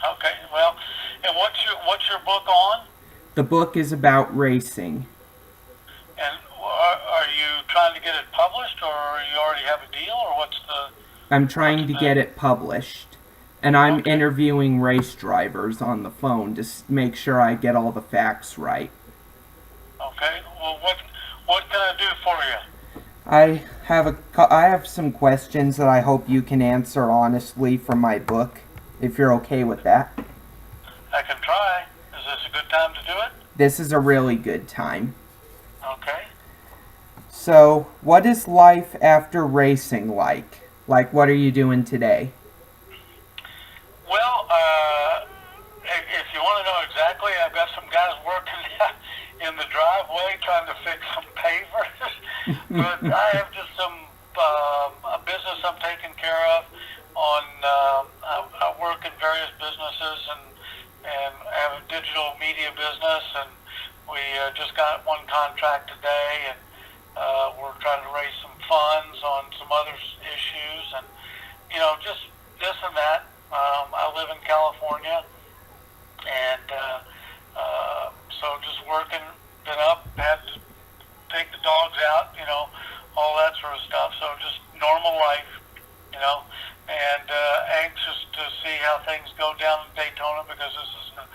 Okay. Well, and what's your book on? The book is about racing. And are you trying to get it published, or you already have a deal, or I'm what's trying to the get it published. And I'm okay? interviewing race drivers on the phone to make sure I get all the facts right. Okay. Well, what can I do for you? I have some questions that I hope you can answer honestly from my book, if you're okay with that. I can try. Is this a good time to do it? This is a really good time. Okay. So, what is life after racing like? Like, what are you doing today? Well, if you want to know exactly, I've got some guys working in the driveway trying to fix some pavers. But I have just some a business I'm taking care of. I work in various businesses and have a digital media business, and we just got one contract today, and we're trying to raise some funds on some other issues, and just this and that. I live in California, and so just working, been up, had to take the dogs out, all that sort of stuff. So just normal life, and anxious to see how things go down in Daytona because this is a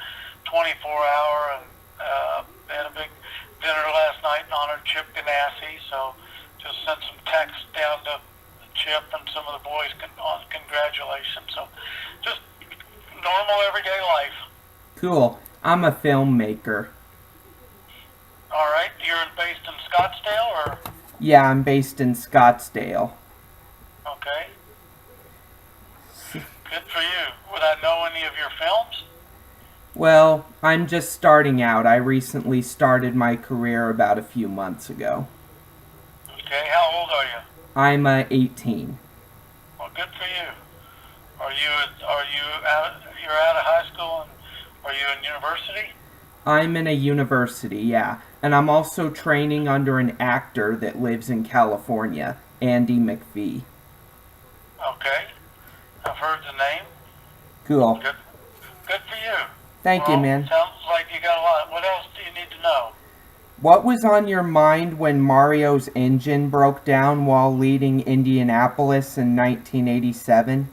24-hour, and they had a big dinner last night in honor of Chip Ganassi. So just sent some texts down to Chip and some of the boys on congratulations. So just normal everyday life. Cool. I'm a filmmaker. All right, you're based in Scottsdale, or Yeah, I'm based in Scottsdale. okay, good for you. Would I know any of your films? Well, I'm just starting out. I recently started my career about a few months ago. Okay, how old are you? I'm 18. Well, good for you. Are you out? You're out of high school, and are you in university? I'm in a university, yeah. And I'm also training under an actor that lives in California, Andy McPhee. Okay, I've heard the name. Cool. Good, good for you. Thank you, Well, man. sounds like you got a lot. What else do you need to know? What was on your mind when Mario's engine broke down while leading Indianapolis in 1987?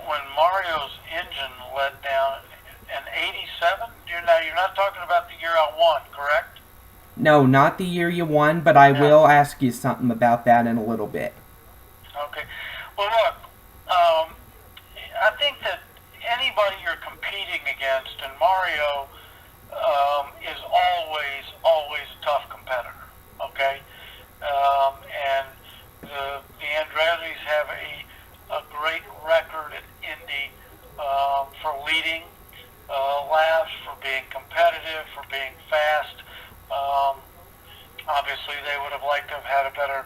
When Mario's engine let down in '87, you're not talking about the year I won, correct? No, not the year you won, but I Yeah. will ask you something about that in a little bit. Okay. Well, look, um, I think that anybody you're competing against, and Mario is always a tough competitor. Okay, and the Andretti's have a great record at Indy for leading laps, for being competitive, for being fast. Um, Obviously, they would have liked to have had a better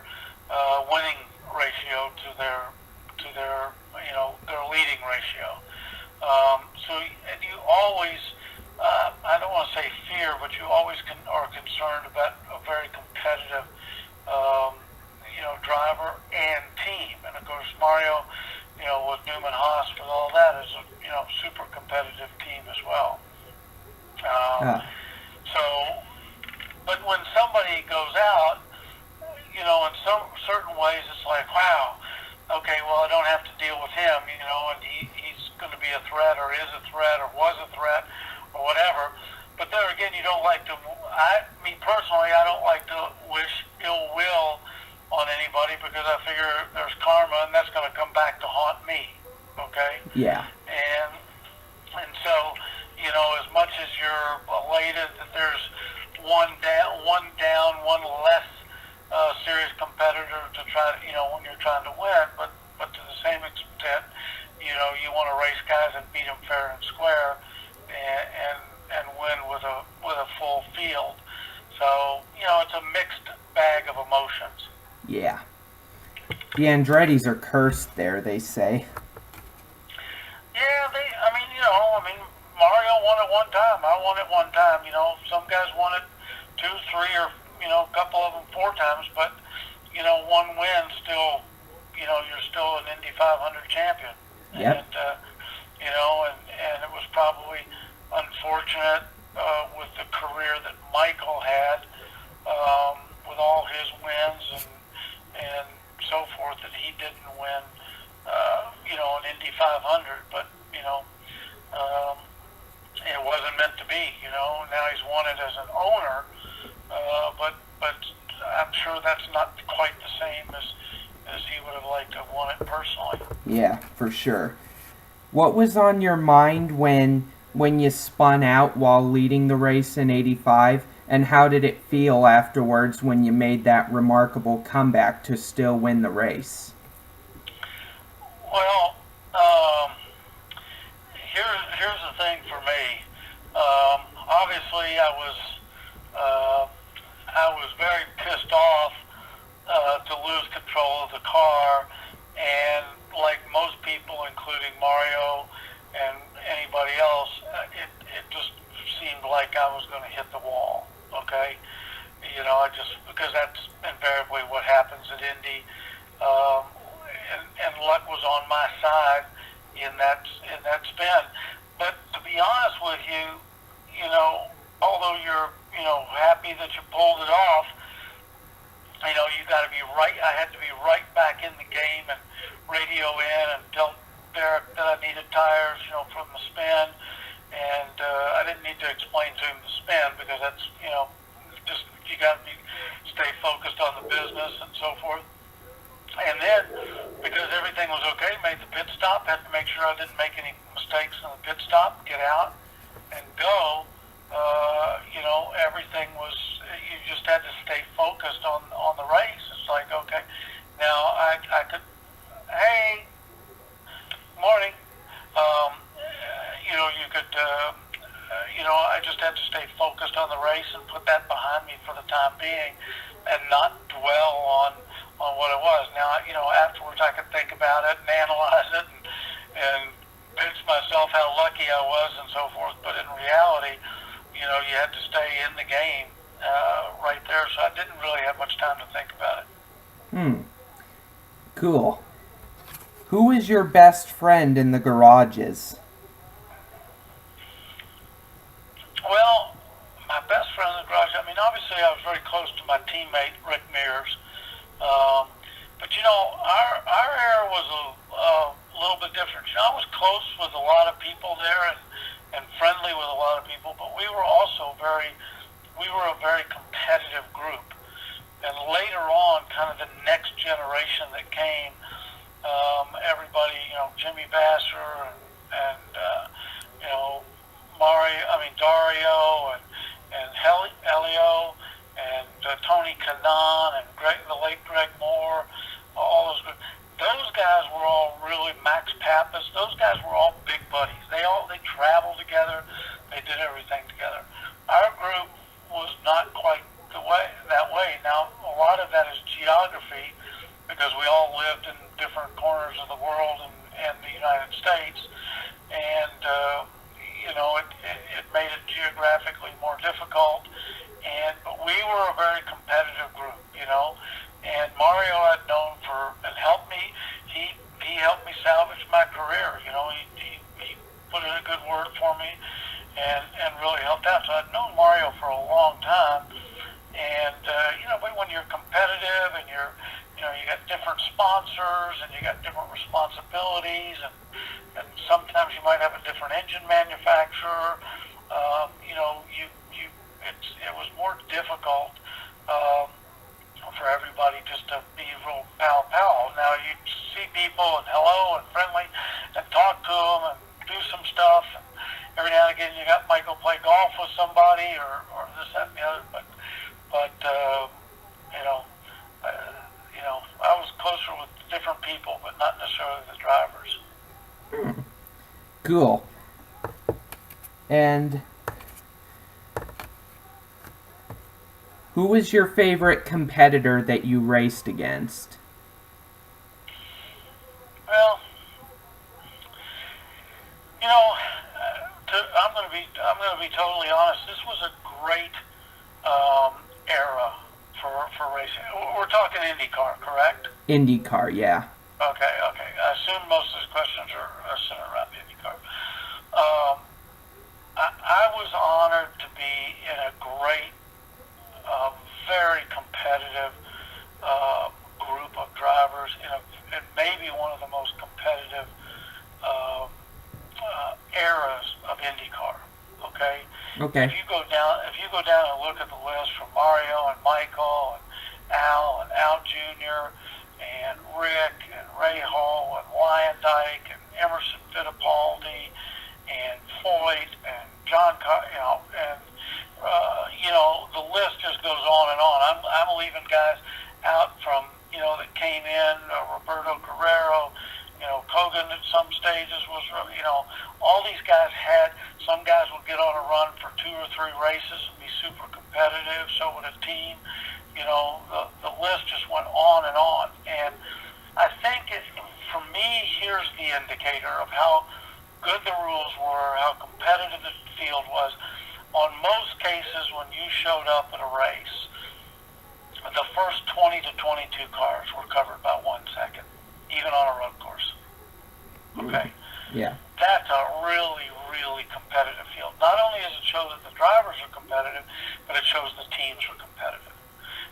winning ratio to their their leading ratio. So you always, I don't want to say fear, but you always are concerned about a very competitive, um, driver and team. And of course, Mario, with Newman Haas, with all that, is a super competitive team as well. Um, Uh, so, but when somebody goes out, in some certain ways, it's like, wow, okay, well, I don't have to deal with him, and he's going to be a threat, or is a threat, or was a threat, or whatever. But there again, you don't like to. Me personally, I don't like to wish ill will on anybody because I figure there's karma, and that's going to come back to haunt me. Okay, yeah. and so as much as you're elated that there's one less serious competitor to try to, when you're trying to win, but to the same extent, you want to race guys and beat them fair and square, and win with a full field. So it's a mixed bag of emotions. Yeah. The Andrettis are cursed there, they say. Yeah, Mario won it one time. I won it one time. Some guys won it two, three, or a couple of them four times. But one win still, you're still an Indy 500 champion. Yep. And and it was probably unfortunate with the career that Michael had, with all his wins and so forth, that he didn't win, an Indy 500. But it wasn't meant to be. Now he's won it as an owner, but I'm sure that's not quite the same as he would have liked to have won it personally. Yeah, for sure. What was on your mind when you spun out while leading the race in '85, and how did it feel afterwards when you made that remarkable comeback to still win the race? Well, here's the thing for me. Obviously, I was very pissed off to lose control of the car, and like most people, including Mario and anybody else, it just seemed like I was going to hit the wall. Okay, because that's invariably what happens at Indy, and luck was on my side in that spin. But to be honest with you, although you're happy that you pulled it off, you got to be right. I had to be right back in the game and radio in and tell Derek that I needed tires, from the spin. And I didn't need to explain to him the spin, because that's, just you got to stay focused on the business and so forth. And then, because everything was okay, made the pit stop. Had to make sure I didn't make any mistakes in the pit stop. Get out and go. Everything was. You just had to stay focused on the race. It's like, okay, now I could. Hey, morning. You could. I just had to stay focused on the race and put that behind me for the time being, and not dwell on what it was. Now, afterwards I could think about it and analyze it and pinch myself how lucky I was and so forth. But in reality, you had to stay in the game right there. So I didn't really have much time to think about it. Cool. Who is your best friend in the garages? Well, my best friend in the garage, obviously I was very close to my teammate, Rick Mears. But, our era was a little bit different. I was close with a lot of people there and friendly with a lot of people, but we were also a very competitive group. And later on, kind of the next generation that came, everybody, Jimmy Basser and Dario and Helio and Tony Kanaan and the late Greg Moore, all those groups. Those guys were all really, Max Pappas, those guys were all big buddies. They traveled together, they did everything together. Our group was not quite that way. Now, a lot of that is geography, because we all lived in different corners of the world and the United States, and it made it geographically more difficult. But we were a very competitive group, And Mario I'd known and helped me. He helped me salvage my career. He put in a good word for me and really helped out. So I'd known Mario for a long time. And but when you're competitive and you got different sponsors and you got different responsibilities, and sometimes you might have a different engine manufacturer. It was more difficult for everybody just to be real pal. Now you see people and hello and friendly and talk to them and do some stuff. And every now and again you got Michael play golf with somebody or this, that, and the other. But I was closer with different people, but not necessarily the drivers. Cool. And who was your favorite competitor that you raced against? Well, I'm going to be totally honest. This was a great era for racing. We're talking IndyCar, correct? IndyCar, yeah. Okay, okay. I assume most of his questions are centered around IndyCar. Um, I was honored to be in a great, very competitive group of drivers in maybe one of the most competitive um, eras of IndyCar. Okay, Okay. if you go down and look at the list from Mario and Michael and Al Jr. and Rick and Ray Hall and Wyandike and Emerson Fittipaldi and Floyd and John, and the list just goes on and on. I'm leaving guys out from that came in, Roberto Guerrero, Kogan at some stages was, all these guys had. Some guys would get on a run for 2 or 3 races and be super competitive. So would a team. The list just went on and on. And I think for me, here's the indicator of how good the rules were, how competitive the field was. On most cases, when you showed up at a race, the first 20 to 22 cars were covered by 1 second, even on a road course. Okay? Yeah. That's a really, really competitive field. Not only does it show that the drivers are competitive, but it shows the teams are competitive.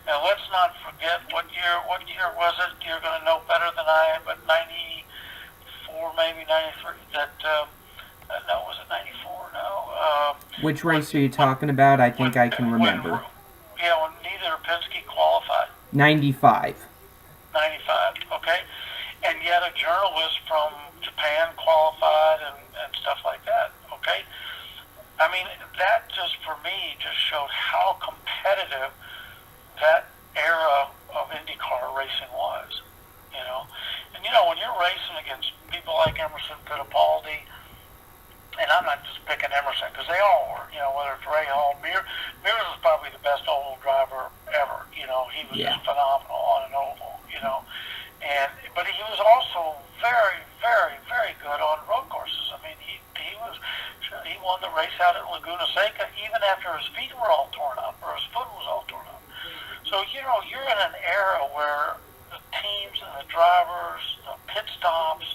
Now, let's not forget what year was it? You're going to know better than I am, but 94, maybe 93. No, was it 94? No. Which race are you talking about? I think I can remember. When neither Penske qualified. 95. 95, okay? And yet a journalist from Japan qualified and stuff like that, okay? I mean, that just, for me, just showed how competitive that era of IndyCar racing was, And, when you're racing against people like Emerson Fittipaldi, and I'm not just picking Emerson, because they all were, whether it's Ray Hall, Mears was probably the best oval driver ever, He was just phenomenal on an oval, but he was also very, very, very good on road courses. I mean, he won the race out at Laguna Seca even after his feet were all torn up, or his foot was all torn up. So, you're in an era where the teams and the drivers, the pit stops,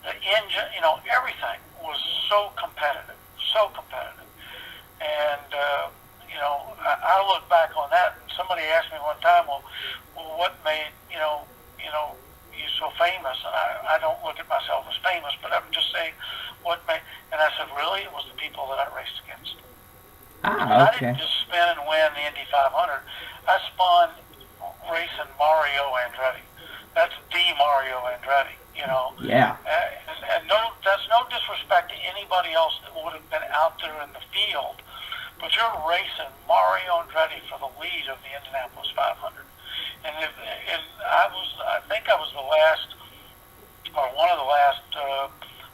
the engine, everything was so competitive. And, I look back on that, and somebody asked me one time, well what made, you so famous? And I don't look at myself as famous, but I'm just saying what made, and I said, really? It was the people that I raced against. Ah, I okay. didn't just spin and win the Indy 500. I spun racing Mario Andretti. That's the Mario Andretti, Yeah. And that's no disrespect to anybody else that would have been out there in the field, but you're racing Mario Andretti for the lead of the Indianapolis 500. And I think I was the last, or one of the last,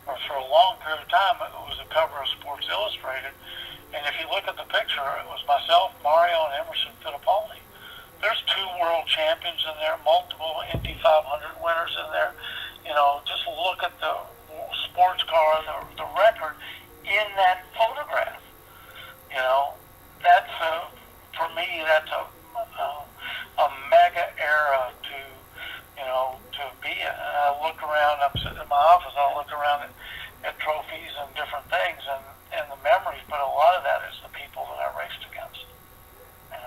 or for a long period of time, it was the cover of Sports Illustrated. And if you look at the picture, it was myself, Mario, and Emerson Fittipaldi. There's 2 world champions in there, multiple Indy 500 winners in there. Just look at the sports car, the record in that photograph. That's for me, that's a mega era to be in. And I look around. I'm sitting in my office. I look around at trophies and different things and the memories, but a lot of that is the people that I raced against.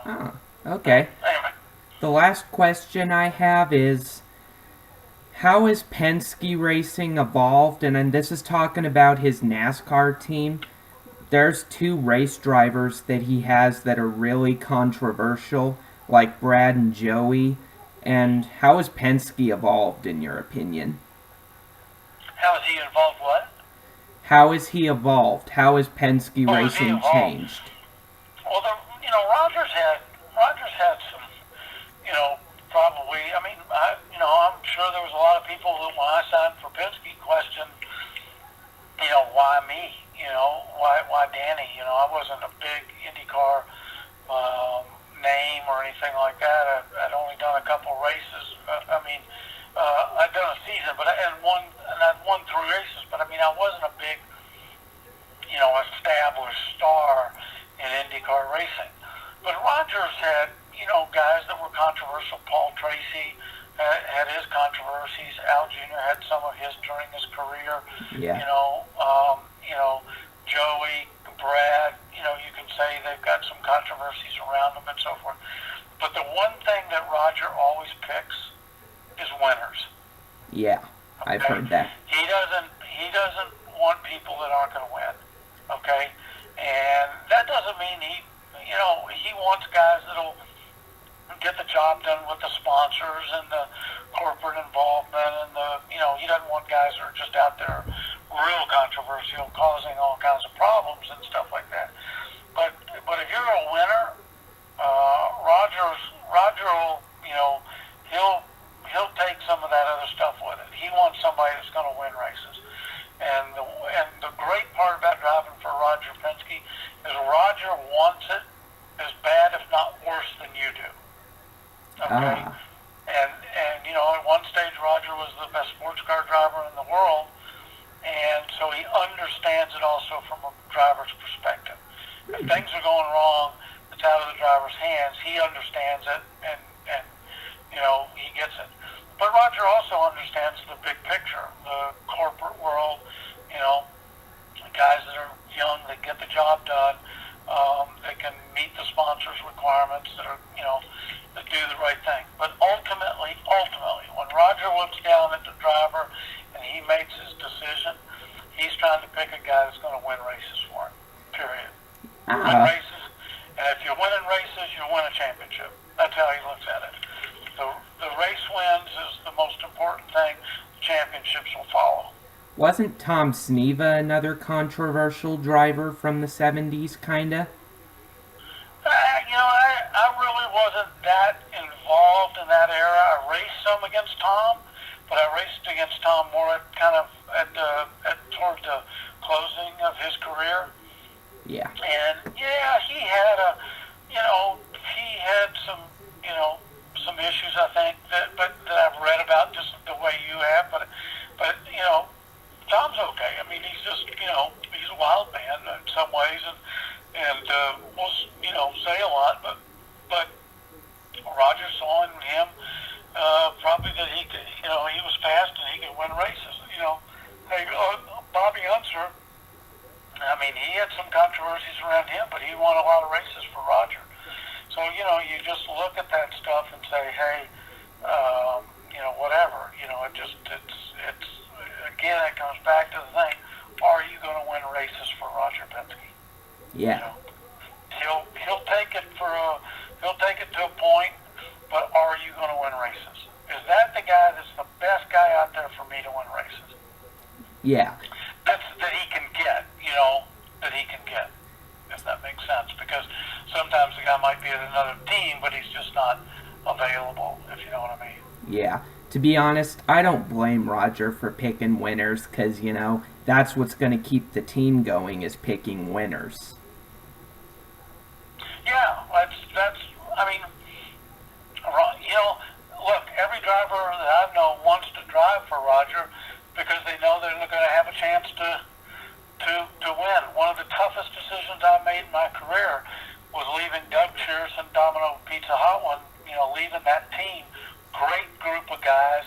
Oh, okay. Anyway. The last question I have is, how has Penske Racing evolved? And then this is talking about his NASCAR team. There's 2 race drivers that he has that are really controversial, like Brad and Joey. And how has Penske evolved, in your opinion? How has he involved what? How has he evolved? How has Penske Racing changed? Well, Rogers had some, probably. I mean, I'm sure there was a lot of people that when I signed for Penske questioned, why me? Why Danny? I wasn't a big IndyCar name or anything like that. I'd only done a couple races. I'd done a season, but I'd won 3 races. But I wasn't a big, established star in IndyCar racing. But Rogers had, guys that were controversial. Paul Tracy, had his controversies. Al Jr. had some of his during his career. Yeah. Joey, Brad, you can say they've got some controversies around them and so forth. But the one thing that Roger always picks is winners. Yeah, okay? I've heard that. He doesn't want people that aren't going to win. Okay? And that doesn't mean he wants guys that'll get the job done with the sponsors and the corporate involvement and he doesn't want guys that are just out there real controversial, causing all kinds of problems and stuff like that. But if you're a winner, Roger will, he'll take some of that other stuff with it. He wants somebody that's going to win races. And the great part about driving for Roger Penske is Roger wants it as bad, if not worse, than you do. Okay? And at one stage Roger was the best sports car driver in the world, and so he understands it also from a driver's perspective. If things are going wrong, it's out of the driver's hands, he understands it, and he gets it. But Roger also understands the big picture, the corporate world, guys that are young, that get the job done, that can meet the sponsors' requirements, that do the right thing. But ultimately, when Roger looks down at the driver and he makes his decision, he's trying to pick a guy that's going to win races for him, period. Win races, and if you're winning races, you win a championship. That's how he looks at it. The race wins is the most important thing. The championships will follow. Wasn't Tom Sneva another controversial driver from the 70s, kinda? I really wasn't that involved in that era. I raced some against Tom, but I raced against Tom more toward the closing of his career. Yeah. And he had he had some issues, I think, that I've read about just the way you have, but Tom's okay. I mean, he's just, he's a wild man in some ways, and will, say a lot, but Roger saw in him probably that he could, he was fast and he could win races. Hey, Bobby Unser, I mean, he had some controversies around him, but he won a lot of races for Roger. So, you just look at that stuff and say, hey, whatever, it's again, it comes back to the thing, are you going to win races for Roger Penske? Yeah. He'll take it to a point, but are you going to win races? Is that the guy that's the best guy out there for me to win races? Yeah. That he can get, if that makes sense. Because sometimes the guy might be at another team, but he's just not available, if you know what I mean. Yeah. To be honest, I don't blame Roger for picking winners, because, that's what's going to keep the team going, is picking winners. Yeah, look, every driver that I know wants to drive for Roger because they know they're going to have a chance to win. One of the toughest decisions I made in my career was leaving Doug Cheers and Domino Pizza Hot One, leaving that team. Great group of guys,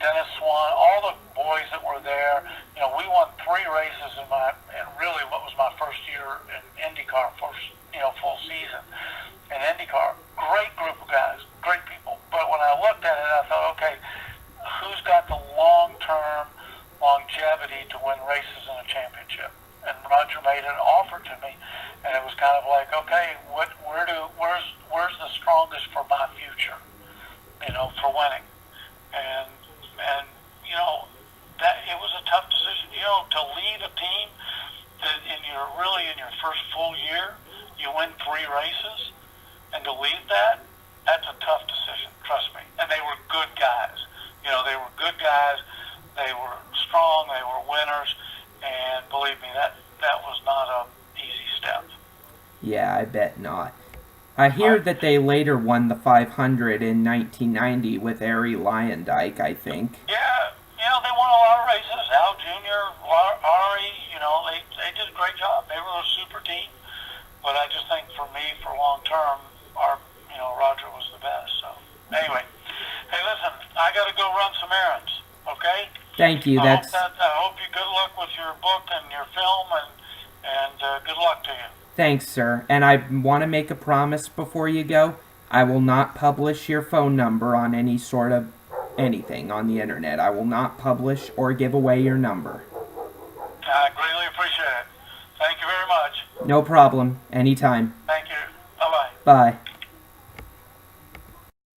Dennis Swan, all the boys that were there. We won 3 races in really what was my first year in IndyCar, full season in IndyCar. Great group of guys, great people. But when I looked at it, I thought, okay, who's got the long-term longevity to win races in a championship? And Roger made an offer to me, and it was kind of like, okay, where's the strongest for my future? For winning. And that it was a tough decision, to leave a team that in your first full year, you win 3 races, and to leave that's a tough decision, trust me. And they were good guys. They were good guys, they were strong, they were winners, and believe me, that was not an easy step. Yeah, I bet not. I hear that they later won the 500 in 1990 with Arie Luyendyk, I think. Yeah, they won a lot of races. Al Jr., Arie, they did a great job. They were a super team. But I just think for me, for long term, Roger was the best. So, anyway, hey, listen, run some errands. Okay. Thank you. I hope you good luck with your book and your film, and good luck to you. Thanks, sir. And I want to make a promise before you go. I will not publish your phone number on any sort of anything on the internet. I will not publish or give away your number. I greatly appreciate it. Thank you very much. No problem. Anytime. Thank you. Bye-bye. Bye.